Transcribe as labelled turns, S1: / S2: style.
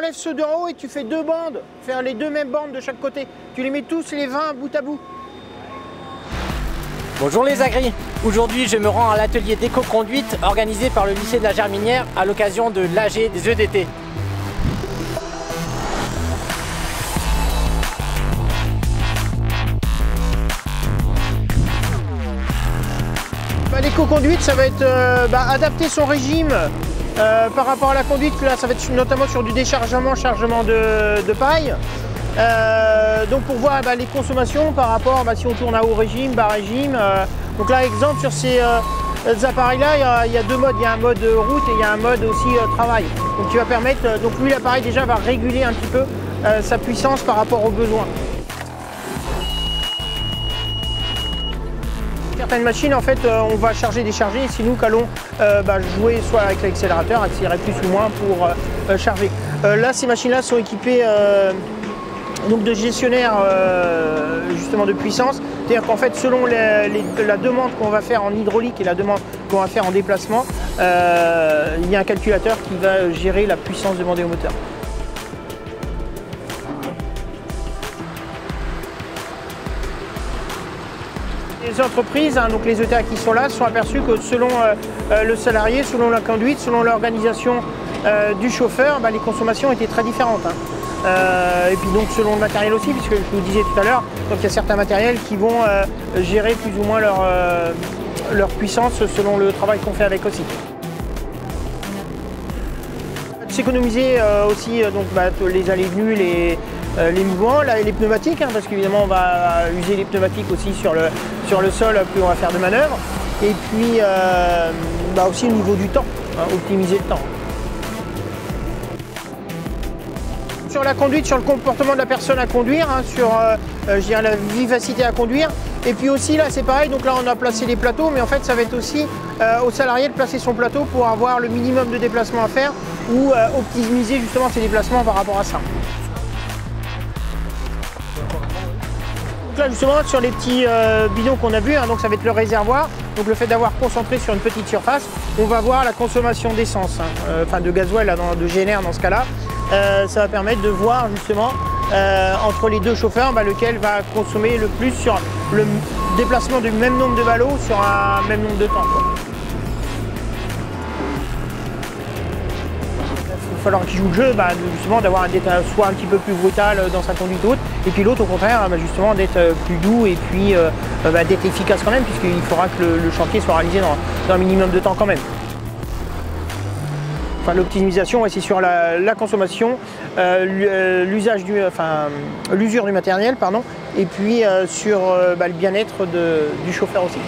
S1: enlèves ceux d'en haut et tu fais 2 bandes, faire les 2 mêmes bandes de chaque côté. Tu les mets tous les 20 bout à bout.
S2: Bonjour les agris. Aujourd'hui je me rends à l'atelier d'éco-conduite organisé par le lycée de la Germinière à l'occasion de l'AG des œufs d'été.
S1: L'éco-conduite, ça va être adapter son régime par rapport à la conduite. Là, ça va être notamment sur du déchargement, chargement de paille. Donc pour voir les consommations par rapport, si on tourne à haut régime, bas régime. Donc là, exemple, sur ces appareils-là, il y a 2 modes. Il y a un mode route et il y a un mode aussi travail. Donc qui va permettre, donc lui l'appareil déjà va réguler un petit peu sa puissance par rapport aux besoins. Certaines machines, en fait, on va charger, décharger, et si nous qu'allons jouer soit avec l'accélérateur, accélérer plus ou moins pour charger. Là, ces machines-là sont équipées donc de gestionnaires justement de puissance. C'est-à-dire qu'en fait, selon la demande qu'on va faire en hydraulique et la demande qu'on va faire en déplacement, il y a un calculateur qui va gérer la puissance demandée au moteur. Les entreprises, donc les ETA qui sont là, sont aperçus que selon le salarié, selon la conduite, selon l'organisation du chauffeur, les consommations étaient très différentes. Et puis donc selon le matériel aussi, puisque je vous disais tout à l'heure, donc il y a certains matériels qui vont gérer plus ou moins leur puissance selon le travail qu'on fait avec aussi. S'économiser aussi les allées-venues, les mouvements, les pneumatiques, parce qu'évidemment on va user les pneumatiques aussi sur le sol, plus on va faire de manœuvres. Et puis aussi au niveau du temps, optimiser le temps. Sur la conduite, sur le comportement de la personne à conduire, sur la vivacité à conduire. Et puis aussi là c'est pareil, donc là on a placé les plateaux, mais en fait ça va être aussi au salarié de placer son plateau pour avoir le minimum de déplacements à faire ou optimiser justement ses déplacements par rapport à ça. Donc là justement sur les petits bidons qu'on a vus, donc ça va être le réservoir. Donc le fait d'avoir concentré sur une petite surface, on va voir la consommation d'essence, de gasoil, de GNR dans ce cas-là. Ça va permettre de voir justement entre les 2 chauffeurs lequel va consommer le plus sur le déplacement du même nombre de ballots sur un même nombre de temps. Il va falloir qu'il joue le jeu, justement d'avoir soit un petit peu plus brutal dans sa conduite haute, et puis l'autre au contraire justement d'être plus doux et puis d'être efficace quand même, puisqu'il faudra que le chantier soit réalisé dans un minimum de temps quand même. L'optimisation, c'est sur la consommation, l'usure du matériel, et puis sur le bien-être du chauffeur aussi.